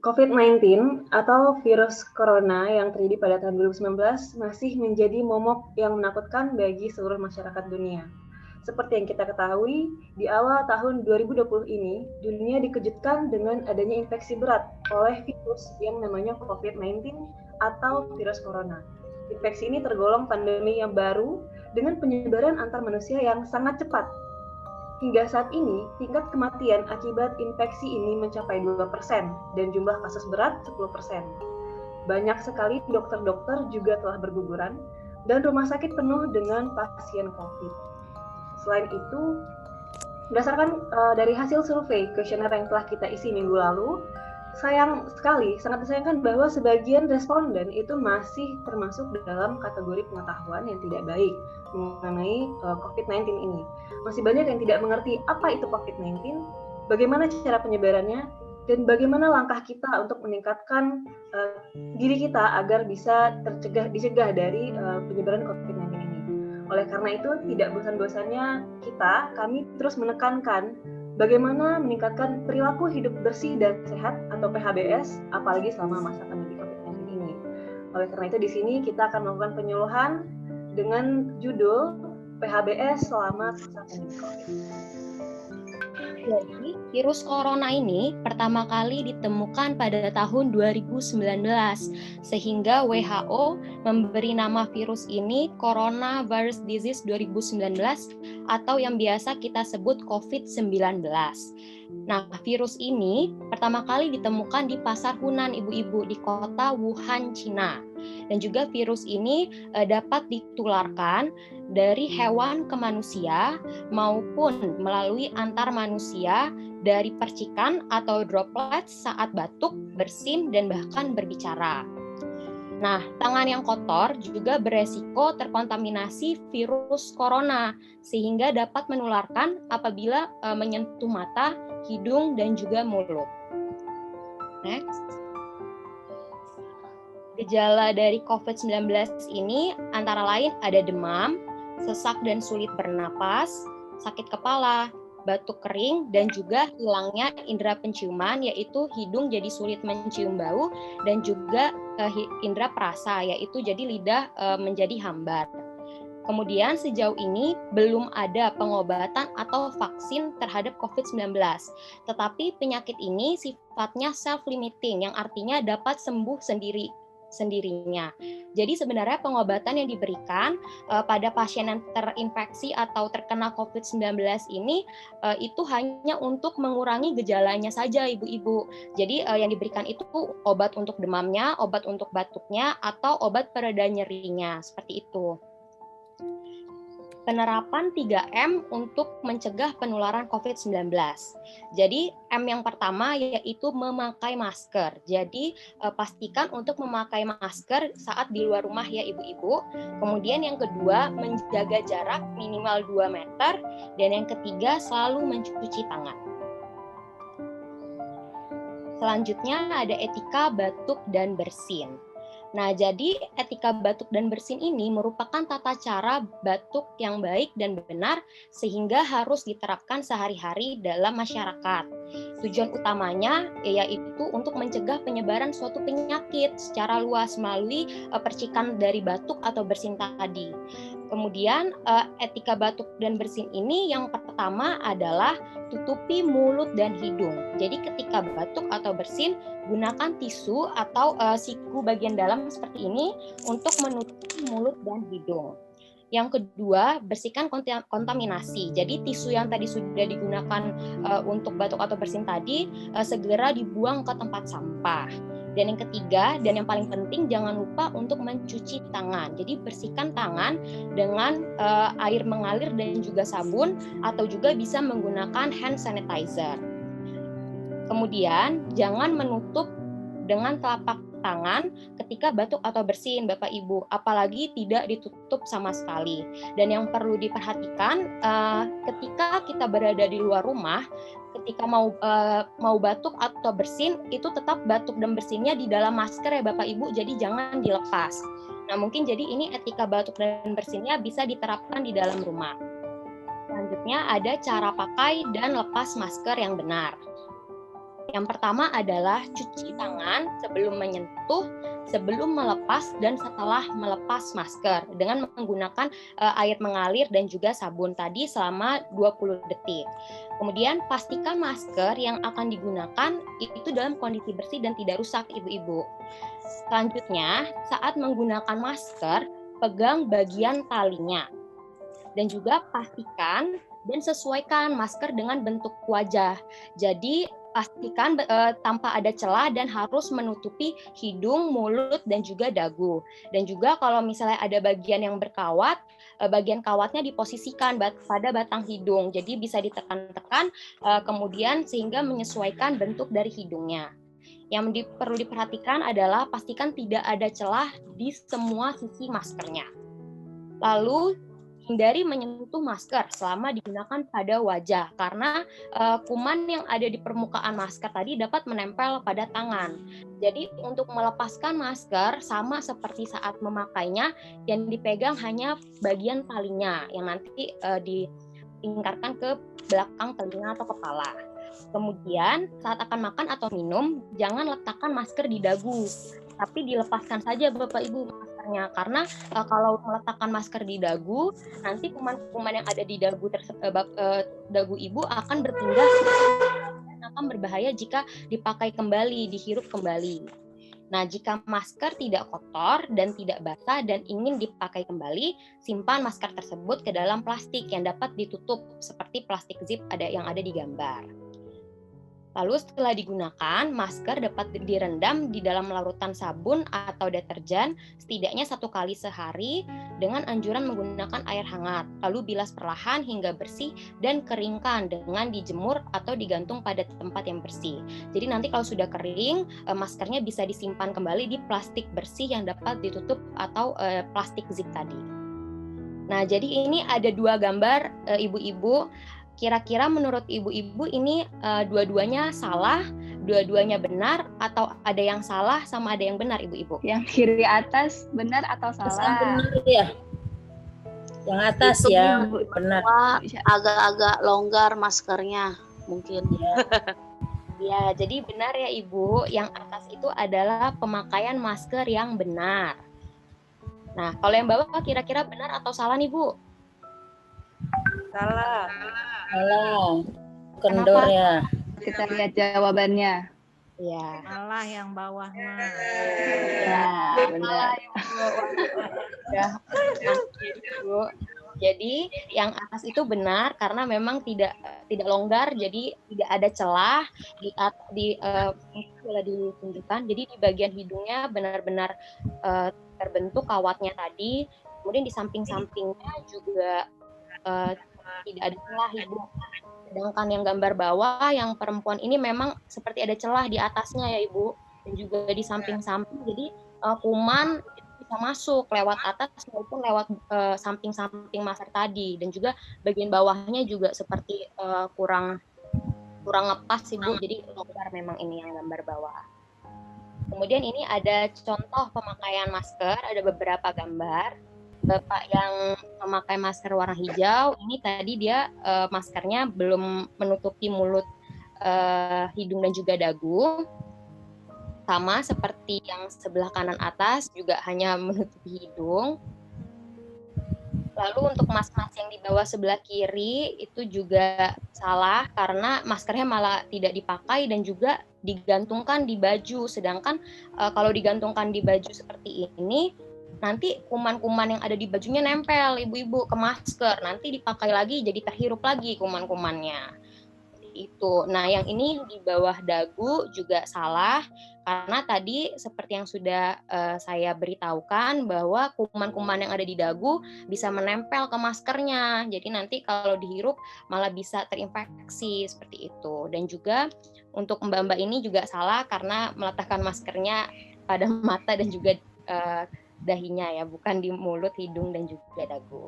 COVID-19 atau virus corona yang terjadi pada tahun 2019 masih menjadi momok yang menakutkan bagi seluruh masyarakat dunia. Seperti yang kita ketahui, di awal tahun 2020 ini, dunia dikejutkan dengan adanya infeksi berat oleh virus yang namanya COVID-19 atau virus corona. Infeksi ini tergolong pandemi yang baru dengan penyebaran antar manusia yang sangat cepat. Hingga saat ini, tingkat kematian akibat infeksi ini mencapai 2% dan jumlah kasus berat 10%. Banyak sekali dokter-dokter juga telah berguguran dan rumah sakit penuh dengan pasien COVID. Selain itu, berdasarkan dari hasil survei kuesioner yang telah kita isi minggu lalu, sangat disayangkan bahwa sebagian responden itu masih termasuk dalam kategori pengetahuan yang tidak baik mengenai COVID-19 ini. Masih banyak yang tidak mengerti apa itu COVID-19, bagaimana cara penyebarannya, dan bagaimana langkah kita untuk meningkatkan diri kita agar bisa dicegah dari penyebaran COVID-19 ini. Oleh karena itu, tidak bosan-bosannya kami terus menekankan bagaimana meningkatkan perilaku hidup bersih dan sehat atau PHBS, apalagi selama masa pandemi COVID-19 ini. Oleh karena itu, di sini kita akan melakukan penyuluhan dengan judul PHBS selama masa pandemi COVID. Jadi, virus corona ini pertama kali ditemukan pada tahun 2019, sehingga WHO memberi nama virus ini Coronavirus Disease 2019 atau yang biasa kita sebut COVID-19. Nah, virus ini pertama kali ditemukan di pasar Hunan ibu-ibu di kota Wuhan, Cina. Dan juga virus ini dapat ditularkan dari hewan ke manusia maupun melalui antar manusia dari percikan atau droplets saat batuk, bersin, dan bahkan berbicara. Nah, tangan yang kotor juga beresiko terkontaminasi virus corona sehingga dapat menularkan apabila menyentuh mata, hidung, dan juga mulut. Next. Gejala dari COVID-19 ini antara lain ada demam, sesak dan sulit bernapas, sakit kepala, batuk kering, dan juga hilangnya indera penciuman, yaitu hidung jadi sulit mencium bau, dan juga indera perasa, yaitu jadi lidah menjadi hambar. Kemudian sejauh ini belum ada pengobatan atau vaksin terhadap COVID-19. Tetapi penyakit ini sifatnya self-limiting, yang artinya dapat sembuh sendirinya. Jadi sebenarnya pengobatan yang diberikan pada pasien yang terinfeksi atau terkena COVID-19 ini itu hanya untuk mengurangi gejalanya saja, ibu-ibu. Jadi yang diberikan itu obat untuk demamnya, obat untuk batuknya, atau obat pereda nyerinya, seperti itu. Penerapan 3M untuk mencegah penularan COVID-19. Jadi M yang pertama yaitu memakai masker. Jadi pastikan untuk memakai masker saat di luar rumah ya ibu-ibu. Kemudian yang kedua menjaga jarak minimal 2 meter. Dan yang ketiga selalu mencuci tangan. Selanjutnya ada etika batuk dan bersin. Nah, jadi etika batuk dan bersin ini merupakan tata cara batuk yang baik dan benar sehingga harus diterapkan sehari-hari dalam masyarakat. Tujuan utamanya yaitu untuk mencegah penyebaran suatu penyakit secara luas melalui percikan dari batuk atau bersin tadi. Kemudian etika batuk dan bersin ini yang pertama adalah tutupi mulut dan hidung. Jadi ketika batuk atau bersin, gunakan tisu atau siku bagian dalam seperti ini untuk menutupi mulut dan hidung. Yang kedua, bersihkan kontaminasi. Jadi tisu yang tadi sudah digunakan untuk batuk atau bersin tadi segera dibuang ke tempat sampah. Dan yang ketiga, dan yang paling penting, jangan lupa untuk mencuci tangan. Jadi bersihkan tangan dengan air mengalir dan juga sabun, atau juga bisa menggunakan hand sanitizer. Kemudian, jangan menutup dengan telapak tangan ketika batuk atau bersin, Bapak Ibu, apalagi tidak ditutup sama sekali. Dan yang perlu diperhatikan, ketika kita berada di luar rumah, ketika mau batuk atau bersin, itu tetap batuk dan bersinnya di dalam masker ya Bapak Ibu, jadi jangan dilepas. Nah, mungkin jadi ini etika batuk dan bersinnya bisa diterapkan di dalam rumah. Selanjutnya ada cara pakai dan lepas masker yang benar. Yang pertama adalah cuci tangan sebelum menyentuh, sebelum melepas, dan setelah melepas masker dengan menggunakan air mengalir dan juga sabun tadi selama 20 detik. Kemudian pastikan masker yang akan digunakan itu dalam kondisi bersih dan tidak rusak, Ibu-ibu. Selanjutnya, saat menggunakan masker, pegang bagian talinya. Dan juga pastikan dan sesuaikan masker dengan bentuk wajah. Jadi pastikan tanpa ada celah dan harus menutupi hidung, mulut, dan juga dagu. Dan juga kalau misalnya ada bagian yang berkawat, bagian kawatnya diposisikan pada batang hidung. Jadi bisa ditekan-tekan kemudian sehingga menyesuaikan bentuk dari hidungnya. Yang perlu diperhatikan adalah pastikan tidak ada celah di semua sisi maskernya. Lalu hindari menyentuh masker selama digunakan pada wajah karena kuman yang ada di permukaan masker tadi dapat menempel pada tangan. Jadi untuk melepaskan masker sama seperti saat memakainya, yang dipegang hanya bagian talinya yang nanti ditingkatkan ke belakang telinga atau kepala. Kemudian saat akan makan atau minum, jangan letakkan masker di dagu, tapi dilepaskan saja Bapak Ibu maskernya, karena kalau meletakkan masker di dagu, nanti kuman-kuman yang ada di dagu Ibu akan berpindah dan akan berbahaya jika dipakai kembali, dihirup kembali. Nah, jika masker tidak kotor dan tidak basah dan ingin dipakai kembali, simpan masker tersebut ke dalam plastik yang dapat ditutup seperti plastik zip yang ada di gambar. Lalu setelah digunakan, masker dapat direndam di dalam larutan sabun atau deterjen setidaknya 1 kali sehari dengan anjuran menggunakan air hangat. Lalu bilas perlahan hingga bersih dan keringkan dengan dijemur atau digantung pada tempat yang bersih. Jadi nanti kalau sudah kering, maskernya bisa disimpan kembali di plastik bersih yang dapat ditutup atau plastik zip tadi. Nah, jadi ini ada 2 gambar ibu-ibu. Kira-kira menurut ibu-ibu ini dua-duanya salah, dua-duanya benar, atau ada yang salah sama ada yang benar, ibu-ibu? Yang kiri atas benar atau salah? Benar ya. Yang atas itu ya benar. Agak-agak longgar maskernya mungkin. Ya, jadi benar ya Ibu. Yang atas itu adalah pemakaian masker yang benar. Nah, kalau yang bawah kira-kira benar atau salah nih Bu? Salah. Kendor ya. Kita lihat jawabannya. Iya. Salah yang bawah mah. Ya, benar. Ya, Bu. Jadi yang atas itu benar karena memang tidak longgar, jadi tidak ada celah boleh ditunjukkan. Jadi di bagian hidungnya benar-benar terbentuk kawatnya tadi. Kemudian di samping-sampingnya juga tidak ada celah, Ibu. Sedangkan yang gambar bawah, yang perempuan ini memang seperti ada celah di atasnya ya Ibu, dan juga di samping-samping. Jadi kuman bisa masuk lewat atas maupun lewat samping-samping masker tadi, dan juga bagian bawahnya juga seperti kurang lepas Ibu. Jadi longgar memang ini yang gambar bawah. Kemudian ini ada contoh pemakaian masker, ada beberapa gambar. Bapak yang memakai masker warna hijau, ini tadi dia maskernya belum menutupi mulut, hidung dan juga dagu. Sama seperti yang sebelah kanan atas, juga hanya menutupi hidung. Lalu untuk mas-mas yang di bawah sebelah kiri itu juga salah karena maskernya malah tidak dipakai dan juga digantungkan di baju. Sedangkan kalau digantungkan di baju seperti ini, nanti kuman-kuman yang ada di bajunya nempel ibu-ibu ke masker, nanti dipakai lagi jadi terhirup lagi kuman-kumannya. Itu. Nah, yang ini di bawah dagu juga salah karena tadi seperti yang sudah saya beritahukan bahwa kuman-kuman yang ada di dagu bisa menempel ke maskernya. Jadi nanti kalau dihirup malah bisa terinfeksi seperti itu. Dan juga untuk mbak-mbak ini juga salah karena meletakkan maskernya pada mata dan juga dahinya ya, bukan di mulut, hidung, dan juga dagu.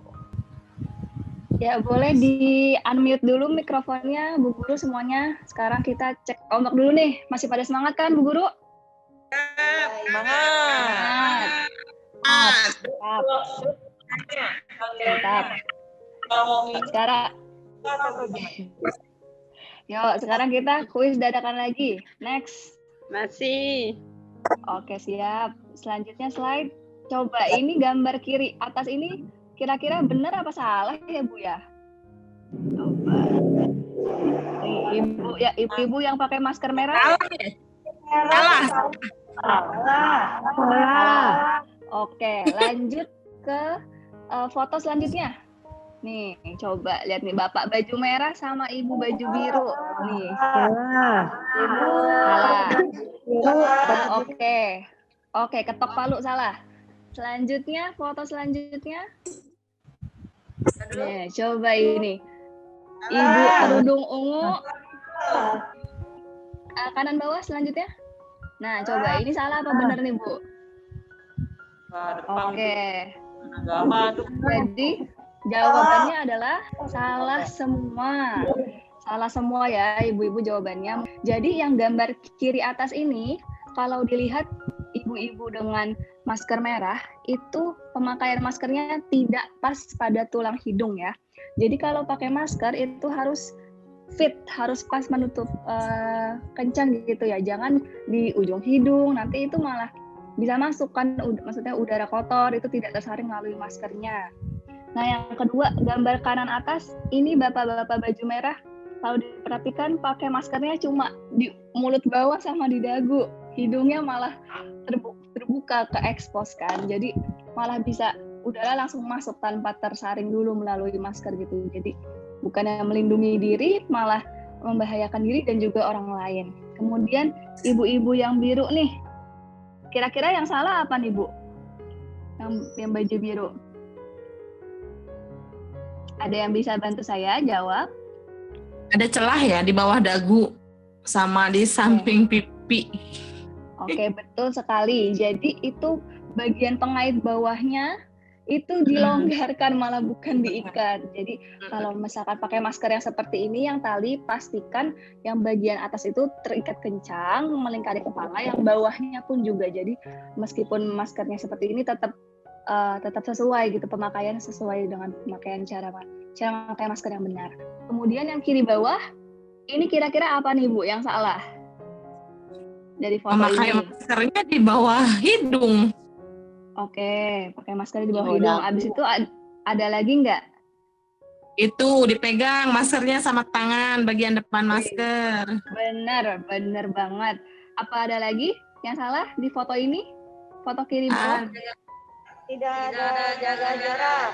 Ya, boleh di-unmute dulu mikrofonnya, Bu Guru semuanya. Sekarang kita cek ombak dulu nih. Masih pada semangat kan, Bu Guru? Semangat. Mantap. Sekarang Yuk, sekarang kita kuis dadakan lagi. Next. Masih. Oke, siap. Selanjutnya slide. Coba ini gambar kiri atas ini kira-kira benar apa salah ya, Bu ya? Coba. Ibu ya, ibu-ibu yang pakai masker merah. Salah. Oke, lanjut ke foto selanjutnya. Nih, coba lihat nih, Bapak baju merah sama Ibu baju biru. Nih. Salah. Oke. Oke, ketok palu salah. Selanjutnya, foto selanjutnya. Nih, coba ini. Ibu kerudung ungu. Kanan bawah selanjutnya. Nah, coba ini salah apa benar nih, Bu? Oke. Jadi jawabannya adalah salah semua. Salah semua ya, ibu-ibu jawabannya. Jadi yang gambar kiri atas ini, kalau dilihat ibu-ibu dengan masker merah, itu pemakaian maskernya tidak pas pada tulang hidung ya. Jadi kalau pakai masker itu harus fit, harus pas menutup kencang gitu ya. Jangan di ujung hidung, nanti itu malah bisa masuk kan, maksudnya udara kotor itu tidak tersaring melalui maskernya. Nah yang kedua, gambar kanan atas, ini bapak-bapak baju merah, kalau diperhatikan pakai maskernya cuma di mulut bawah sama di dagu, hidungnya malah terbuka ke expose kan, jadi malah bisa udara langsung masuk tanpa tersaring dulu melalui masker gitu. Jadi bukannya melindungi diri, malah membahayakan diri dan juga orang lain. Kemudian ibu-ibu yang biru nih, kira-kira yang salah apa nih Bu? Yang baju biru. Ada yang bisa bantu saya jawab? Ada celah ya di bawah dagu sama di samping pipi. Oke, betul sekali. Jadi itu bagian pengait bawahnya itu dilonggarkan malah bukan diikat. Jadi kalau misalkan pakai masker yang seperti ini, yang tali pastikan yang bagian atas itu terikat kencang melingkari kepala, yang bawahnya pun juga. Jadi meskipun maskernya seperti ini tetap sesuai gitu, pemakaian sesuai dengan pemakaian cara memakai masker yang benar. Kemudian yang kiri bawah, ini kira-kira apa nih Bu yang salah? Dari foto memakai ini. maskernya di bawah hidung. Oke, pakai masker di bawah hidung. Abis itu ada lagi nggak? Itu dipegang maskernya sama tangan bagian depan masker. Benar banget. Apa ada lagi yang salah di foto ini? Foto kiri bawah? Tidak ada jaga jarak.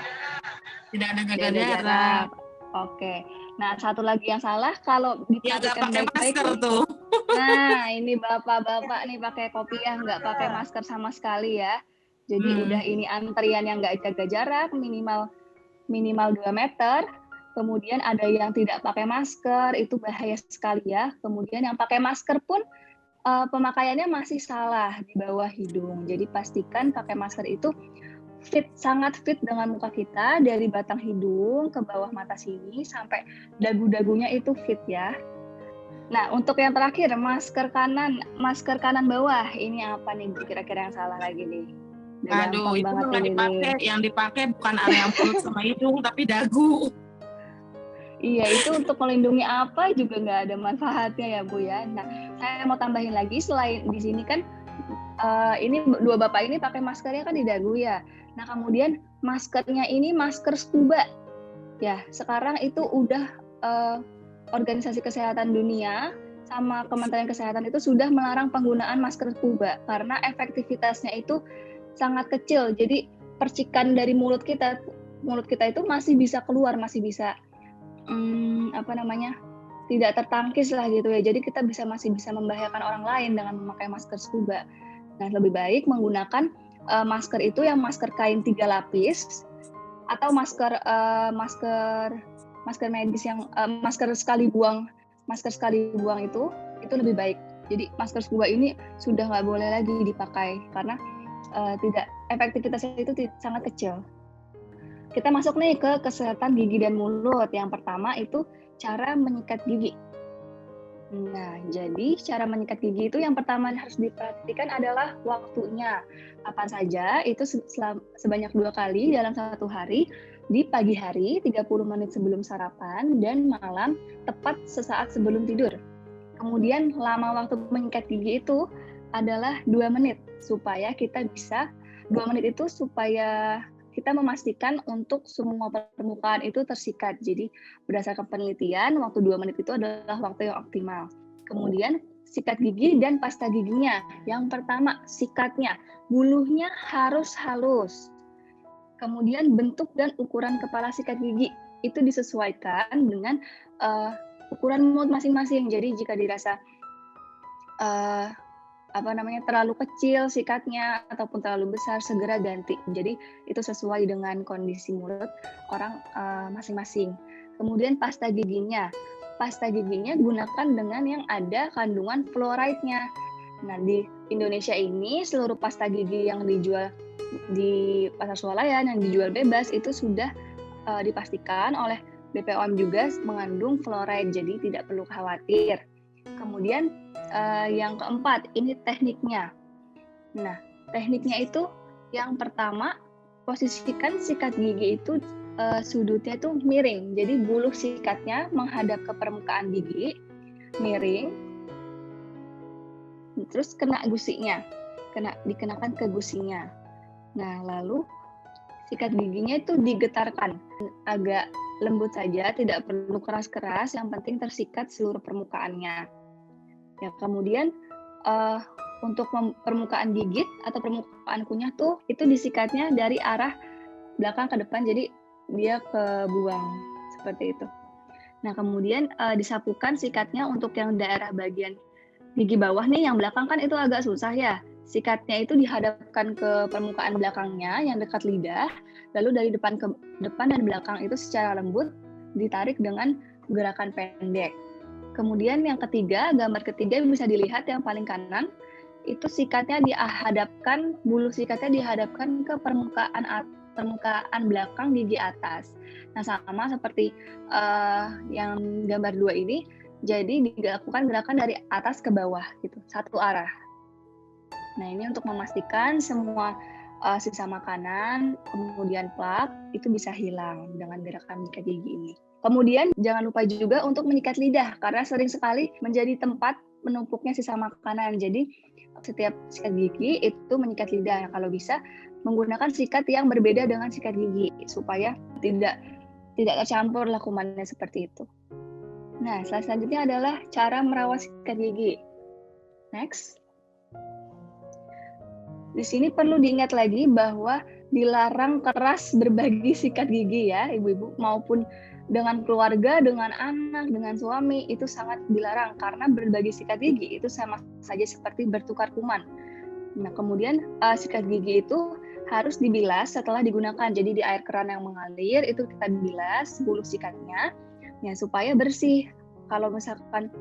Tidak ada jaga jarak. Oke. Nah, satu lagi yang salah kalau diperhatikan baik-baik tuh. Nah, ini bapak-bapak nih pakai kopiah, nggak pakai masker sama sekali ya. Jadi udah ini antrian yang nggak jaga jarak, minimal 2 meter. Kemudian ada yang tidak pakai masker, itu bahaya sekali ya. Kemudian yang pakai masker pun pemakaiannya masih salah di bawah hidung. Jadi pastikan pakai masker itu sangat fit dengan muka kita, dari batang hidung ke bawah mata sini sampai dagu-dagunya itu fit ya. Nah, untuk yang terakhir, masker kanan bawah, ini apa nih kira-kira yang salah lagi nih? Aduh, itu yang dipakai bukan area mulut sama hidung, tapi dagu. Iya, itu untuk melindungi apa juga nggak ada manfaatnya ya Bu ya. Nah, saya mau tambahin lagi, selain di sini kan ini dua bapak ini pakai maskernya kan di dagu ya. Nah, kemudian maskernya ini masker scuba. Ya, sekarang itu udah Organisasi Kesehatan Dunia sama Kementerian Kesehatan itu sudah melarang penggunaan masker scuba karena efektivitasnya itu sangat kecil. Jadi percikan dari mulut kita itu masih bisa keluar, masih bisa tidak tertangkis lah gitu ya. Jadi kita masih bisa membahayakan orang lain dengan memakai masker scuba. Nah, lebih baik menggunakan masker itu yang masker kain 3 lapis atau masker medis yang masker sekali buang itu lebih baik. Jadi masker scuba ini sudah nggak boleh lagi dipakai karena efektivitasnya itu sangat kecil. Kita masuk nih ke kesehatan gigi dan mulut. Yang pertama itu cara menyikat gigi. Nah, jadi cara menyikat gigi itu yang pertama harus diperhatikan adalah waktunya. Kapan saja, itu sebanyak 2 kali dalam 1 hari. di pagi hari 30 menit sebelum sarapan dan malam tepat sesaat sebelum tidur. Kemudian lama waktu menyikat gigi itu adalah 2 menit supaya kita bisa 2 menit itu supaya kita memastikan untuk semua permukaan itu tersikat. Jadi berdasarkan penelitian waktu 2 menit itu adalah waktu yang optimal. Kemudian sikat gigi dan pasta giginya. Yang pertama, sikatnya. Buluhnya harus halus. Kemudian bentuk dan ukuran kepala sikat gigi itu disesuaikan dengan ukuran mulut masing-masing. Jadi jika dirasa terlalu kecil sikatnya ataupun terlalu besar, segera ganti. Jadi itu sesuai dengan kondisi mulut orang masing-masing. Kemudian pasta giginya. Pasta giginya gunakan dengan yang ada kandungan fluoride-nya. Nah, di Indonesia ini seluruh pasta gigi yang dijual di pasar swalayan yang dijual bebas itu sudah dipastikan oleh BPOM juga mengandung fluoride, jadi tidak perlu khawatir. Kemudian yang keempat, ini tekniknya. Nah, tekniknya itu yang pertama, posisikan sikat gigi itu sudutnya itu miring. Jadi buluh sikatnya menghadap ke permukaan gigi, miring. Terus kena gusinya, dikenakan ke gusinya. Nah, lalu sikat giginya itu digetarkan, agak lembut saja, tidak perlu keras-keras, yang penting tersikat seluruh permukaannya. Ya, kemudian untuk permukaan gigit atau permukaan kunyah tuh itu disikatnya dari arah belakang ke depan, jadi dia kebuang seperti itu. Nah, kemudian disapukan sikatnya untuk yang daerah bagian gigi bawah nih, yang belakang kan itu agak susah ya. Sikatnya itu dihadapkan ke permukaan belakangnya yang dekat lidah, lalu dari depan ke depan dan belakang itu secara lembut ditarik dengan gerakan pendek. Kemudian yang ketiga, gambar ketiga bisa dilihat yang paling kanan, itu sikatnya dihadapkan, bulu sikatnya dihadapkan ke permukaan belakang gigi atas. Nah, sama seperti yang gambar 2 ini, jadi dilakukan gerakan dari atas ke bawah gitu, satu arah. Nah, ini untuk memastikan semua sisa makanan, kemudian plak, itu bisa hilang dengan gerakan menyikat gigi ini. Kemudian jangan lupa juga untuk menyikat lidah, karena sering sekali menjadi tempat menumpuknya sisa makanan. Jadi setiap sikat gigi itu menyikat lidah. Nah, kalau bisa menggunakan sikat yang berbeda dengan sikat gigi, supaya tidak tercampur lah kumannya seperti itu. Nah, selanjutnya adalah cara merawat sikat gigi. Next. Di sini perlu diingat lagi bahwa dilarang keras berbagi sikat gigi ya, ibu-ibu, maupun dengan keluarga, dengan anak, dengan suami, itu sangat dilarang karena berbagi sikat gigi itu sama saja seperti bertukar kuman. Nah, kemudian sikat gigi itu harus dibilas setelah digunakan. Jadi di air keran yang mengalir itu kita bilas bulu sikatnya ya, supaya bersih. Kalau misalkan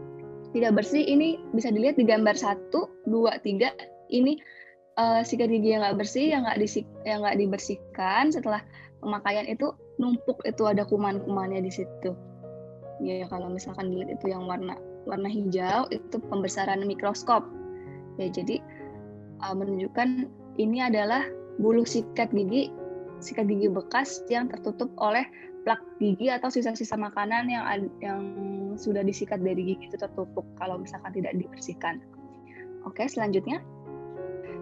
tidak bersih, ini bisa dilihat di gambar 1, 2, 3, ini sikat gigi yang nggak bersih, yang nggak dibersihkan setelah pemakaian itu numpuk, itu ada kuman-kumannya di situ. Ya, kalau misalkan dilihat itu yang warna hijau itu pembesaran mikroskop. Ya, jadi menunjukkan ini adalah bulu sikat gigi bekas yang tertutup oleh plak gigi atau sisa-sisa makanan yang sudah disikat dari gigi itu tertumpuk kalau misalkan tidak dibersihkan. Oke, selanjutnya.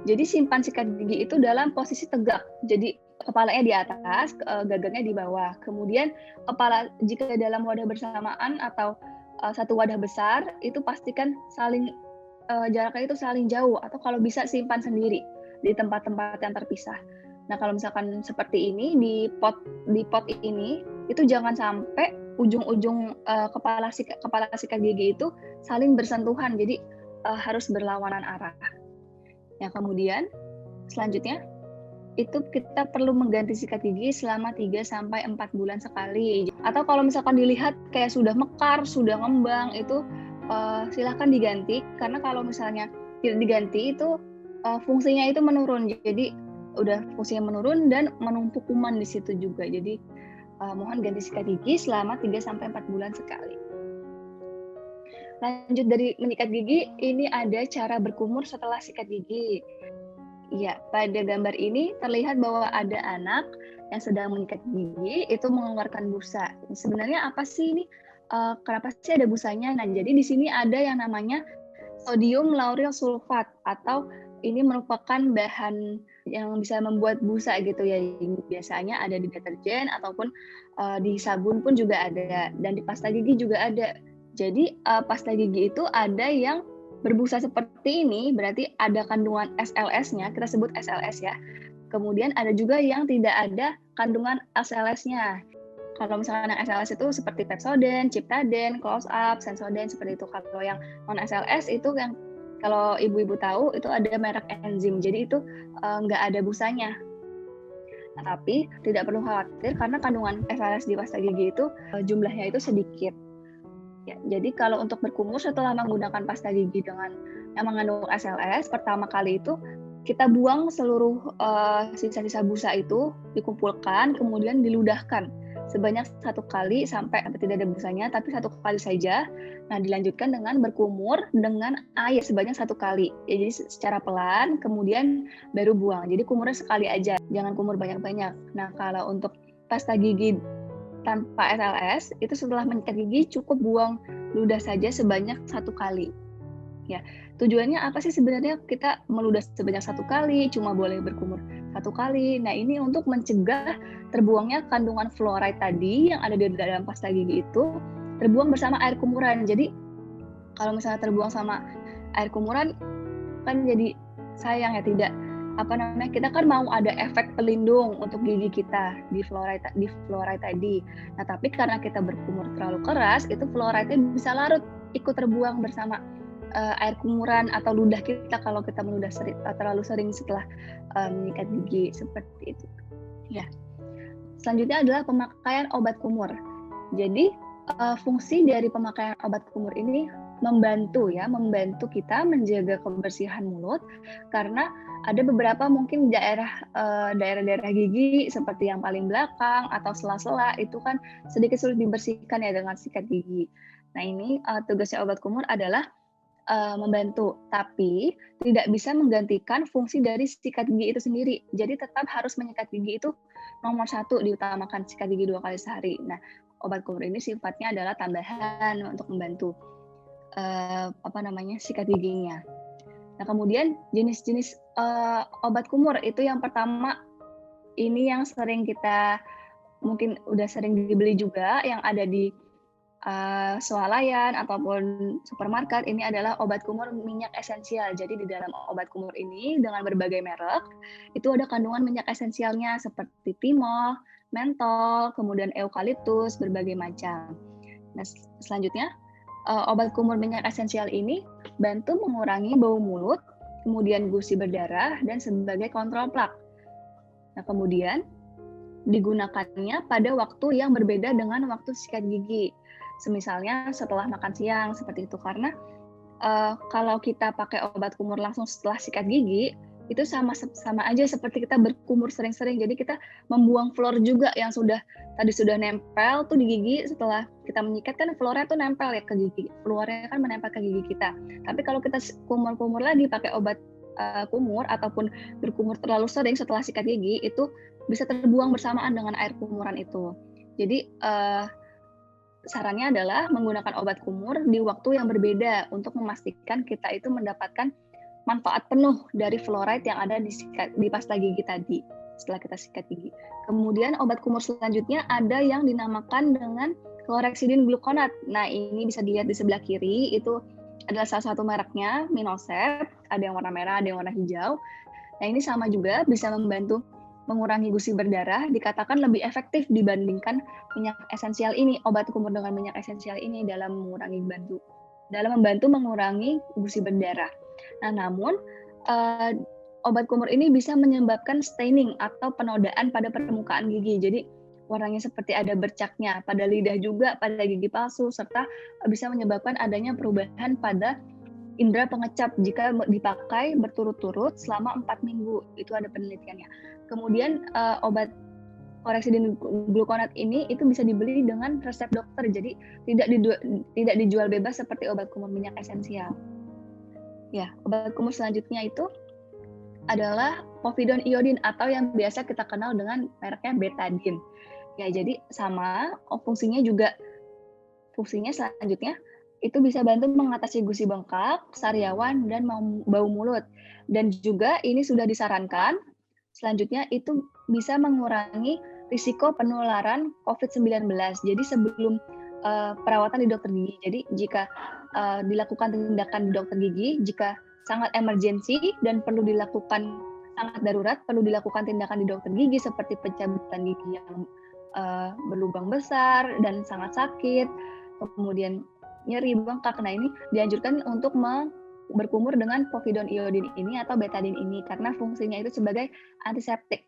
Jadi simpan sikat gigi itu dalam posisi tegak. Jadi kepalanya di atas, gagangnya di bawah. Kemudian kepala jika dalam wadah bersamaan atau satu wadah besar, itu pastikan jaraknya itu saling jauh, atau kalau bisa simpan sendiri di tempat-tempat yang terpisah. Nah, kalau misalkan seperti ini di pot ini, itu jangan sampai ujung-ujung kepala sikat gigi itu saling bersentuhan. Jadi harus berlawanan arah. Yang kemudian selanjutnya itu kita perlu mengganti sikat gigi selama 3-4 bulan sekali. Atau kalau misalkan dilihat kayak sudah mekar, sudah ngembang, itu silahkan diganti, karena kalau misalnya tidak diganti itu fungsinya itu menurun. Jadi udah fungsinya menurun dan menumpuk kuman di situ juga. Jadi mohon ganti sikat gigi selama 3-4 bulan sekali. Lanjut dari menyikat gigi, ini ada cara berkumur setelah sikat gigi. Ya, pada gambar ini terlihat bahwa ada anak yang sedang menyikat gigi itu mengeluarkan busa. Sebenarnya apa sih ini? Kenapa sih ada busanya? Nah, jadi di sini ada yang namanya sodium lauryl sulfat, atau ini merupakan bahan yang bisa membuat busa gitu ya. Biasanya ada di deterjen ataupun di sabun pun juga ada, dan di pasta gigi juga ada. Jadi pasta gigi itu ada yang berbusa seperti ini, berarti ada kandungan SLS-nya, kita sebut SLS ya. Kemudian ada juga yang tidak ada kandungan SLS-nya. Kalau misalnya yang SLS itu seperti Pepsodent, Ciptadent, Close Up, Sensodyne, seperti itu. Kalau yang non SLS itu yang kalau ibu-ibu tahu itu ada merek enzim, jadi itu nggak ada busanya. Nah, tapi tidak perlu khawatir karena kandungan SLS di pasta gigi itu jumlahnya itu sedikit. Ya, jadi kalau untuk berkumur setelah menggunakan pasta gigi dengan yang mengandung SLS, pertama kali itu kita buang seluruh sisa-sisa busa itu, dikumpulkan, kemudian diludahkan sebanyak 1 kali sampai tidak ada busanya, tapi 1 kali saja. Nah, dilanjutkan dengan berkumur dengan air sebanyak 1 kali. Ya, jadi secara pelan, kemudian baru buang. Jadi kumurnya sekali aja, jangan kumur banyak-banyak. Nah, kalau untuk pasta gigi tanpa SLS, itu setelah menyikat gigi cukup buang ludah saja sebanyak 1 kali. Ya, tujuannya apa sih sebenarnya kita meludah sebanyak 1 kali, cuma boleh berkumur 1 kali. Nah, ini untuk mencegah terbuangnya kandungan fluoride tadi yang ada di dalam pasta gigi itu terbuang bersama air kumuran. Jadi kalau misalnya terbuang sama air kumuran kan jadi sayang ya, tidak kita kan mau ada efek pelindung untuk gigi kita di fluoride tadi. Nah, tapi karena kita berkumur terlalu keras, itu fluoride-nya bisa larut ikut terbuang bersama air kumuran atau ludah kita kalau kita meludah terlalu sering setelah menyikat gigi seperti itu. Ya. Selanjutnya adalah pemakaian obat kumur. Jadi fungsi dari pemakaian obat kumur ini membantu kita menjaga kebersihan mulut, karena ada beberapa mungkin daerah-daerah gigi seperti yang paling belakang atau sela-sela itu kan sedikit sulit dibersihkan ya dengan sikat gigi. Nah, ini tugasnya obat kumur adalah membantu, tapi tidak bisa menggantikan fungsi dari sikat gigi itu sendiri. Jadi tetap harus menyikat gigi itu nomor 1, diutamakan sikat gigi 2 kali sehari. Nah, obat kumur ini sifatnya adalah tambahan untuk membantu sikat giginya. Nah, kemudian jenis-jenis obat kumur itu yang pertama, ini yang sering kita mungkin udah sering dibeli juga, yang ada di swalayan ataupun supermarket, ini adalah obat kumur minyak esensial. Jadi di dalam obat kumur ini dengan berbagai merek itu ada kandungan minyak esensialnya seperti timol, mentol, kemudian eukaliptus, berbagai macam. Nah, selanjutnya obat kumur minyak esensial ini bantu mengurangi bau mulut, kemudian gusi berdarah, dan sebagai kontrol plak. Nah, kemudian digunakannya pada waktu yang berbeda dengan waktu sikat gigi. Semisalnya setelah makan siang seperti itu, karena kalau kita pakai obat kumur langsung setelah sikat gigi itu sama aja seperti kita berkumur sering-sering. Jadi kita membuang fluor juga yang sudah nempel tuh di gigi. Setelah kita menyikat kan fluornya tuh nempel ya ke gigi, fluornya kan menempel ke gigi kita. Tapi kalau kita kumur-kumur lagi pakai obat kumur ataupun berkumur terlalu sering setelah sikat gigi, itu bisa terbuang bersamaan dengan air kumuran itu. Jadi sarannya adalah menggunakan obat kumur di waktu yang berbeda untuk memastikan kita itu mendapatkan manfaat penuh dari fluoride yang ada di pasta gigi tadi setelah kita sikat gigi. Kemudian obat kumur selanjutnya ada yang dinamakan dengan chlorhexidine gluconate. Nah, ini bisa dilihat di sebelah kiri, itu adalah salah satu mereknya, Minoset. Ada yang warna merah, ada yang warna hijau. Nah, ini sama juga bisa membantu mengurangi gusi berdarah, dikatakan lebih efektif dibandingkan minyak esensial ini. Obat kumur dengan minyak esensial ini dalam membantu mengurangi gusi berdarah. Nah, namun obat kumur ini bisa menyebabkan staining atau penodaan pada permukaan gigi. Jadi warnanya seperti ada bercaknya pada lidah juga, pada gigi palsu, serta bisa menyebabkan adanya perubahan pada indera pengecap jika dipakai berturut-turut selama 4 minggu. Itu ada penelitiannya. Kemudian obat chlorhexidine gluconate ini itu bisa dibeli dengan resep dokter. Jadi tidak dijual bebas seperti obat kumur minyak esensial. Ya, obat kumur selanjutnya itu adalah povidone iodine atau yang biasa kita kenal dengan mereknya betadine. Ya, jadi sama fungsinya selanjutnya itu bisa bantu mengatasi gusi bengkak, sariawan, dan bau mulut. Dan juga ini sudah disarankan selanjutnya itu bisa mengurangi risiko penularan COVID-19. Jadi sebelum perawatan di dokter gigi. Jadi jika dilakukan tindakan di dokter gigi, jika sangat emergensi dan perlu dilakukan sangat darurat, perlu dilakukan tindakan di dokter gigi seperti pencabutan gigi yang berlubang besar dan sangat sakit, kemudian nyeri bengkak. Nah, ini dianjurkan untuk berkumur dengan povidone iodine ini atau betadine ini karena fungsinya itu sebagai antiseptik.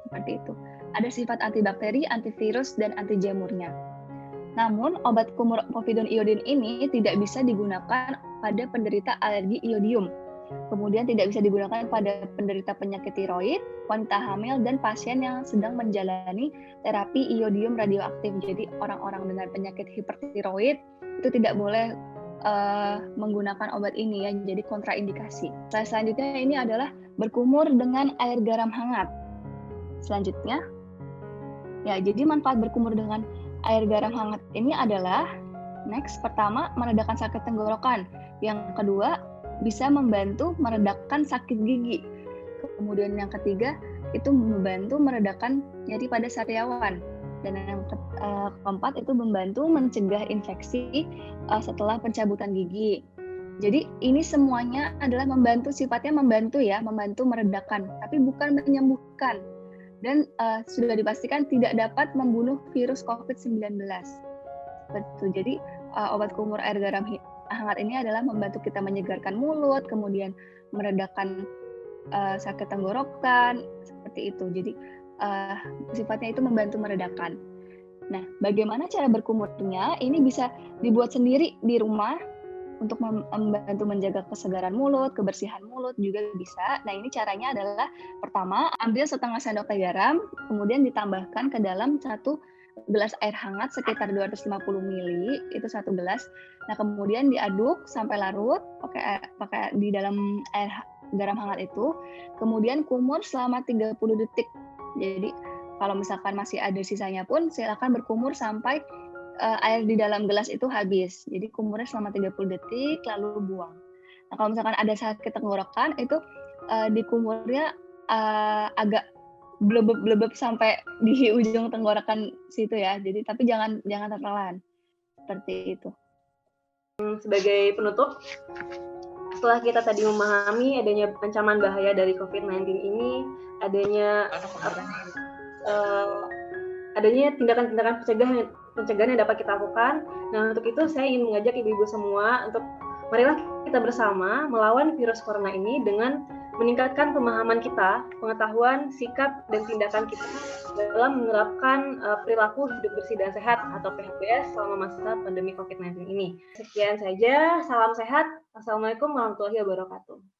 Seperti itu. Ada sifat antibakteri, antivirus, dan anti jamurnya. Namun, obat kumur povidone iodine ini tidak bisa digunakan pada penderita alergi iodium. Kemudian tidak bisa digunakan pada penderita penyakit tiroid, wanita hamil, dan pasien yang sedang menjalani terapi iodium radioaktif. Jadi orang-orang dengan penyakit hipertiroid itu tidak boleh menggunakan obat ini ya, jadi kontraindikasi. Selanjutnya ini adalah berkumur dengan air garam hangat. Selanjutnya, ya jadi manfaat berkumur dengan air garam hangat ini adalah pertama meredakan sakit tenggorokan, yang kedua bisa membantu meredakan sakit gigi, kemudian yang ketiga itu membantu meredakan nyeri pada sariawan, dan yang keempat itu membantu mencegah infeksi setelah pencabutan gigi. Jadi ini semuanya adalah sifatnya membantu meredakan, tapi bukan menyembuhkan. Dan sudah dipastikan tidak dapat membunuh virus COVID-19. Betul. Jadi obat kumur air garam hangat ini adalah membantu kita menyegarkan mulut, kemudian meredakan sakit tenggorokan, seperti itu. Jadi sifatnya itu membantu meredakan. Nah, bagaimana cara berkumurnya? Ini bisa dibuat sendiri di rumah untuk membantu menjaga kesegaran mulut, kebersihan mulut juga bisa. Nah, ini caranya adalah pertama, ambil setengah sendok teh garam, kemudian ditambahkan ke dalam 1 gelas air hangat sekitar 250 ml, itu 1 gelas. Nah, kemudian diaduk sampai larut pakai di dalam air garam hangat itu. Kemudian kumur selama 30 detik. Jadi, kalau misalkan masih ada sisanya pun silakan berkumur sampai air di dalam gelas itu habis. Jadi kumurnya selama 30 detik lalu buang. Nah, kalau misalkan ada sakit tenggorokan itu dikumurnya agak blebeb sampai di ujung tenggorokan situ ya. Jadi tapi jangan tertelan. Seperti itu. Sebagai penutup, setelah kita tadi memahami adanya ancaman bahaya dari COVID-19 ini, adanya tindakan-tindakan pencegahan yang dapat kita lakukan. Nah, untuk itu saya ingin mengajak ibu-ibu semua untuk marilah kita bersama melawan virus corona ini dengan meningkatkan pemahaman kita, pengetahuan, sikap, dan tindakan kita dalam menerapkan perilaku hidup bersih dan sehat atau PHBS selama masa pandemi COVID-19 ini. Sekian saja, salam sehat. Assalamualaikum warahmatullahi wabarakatuh.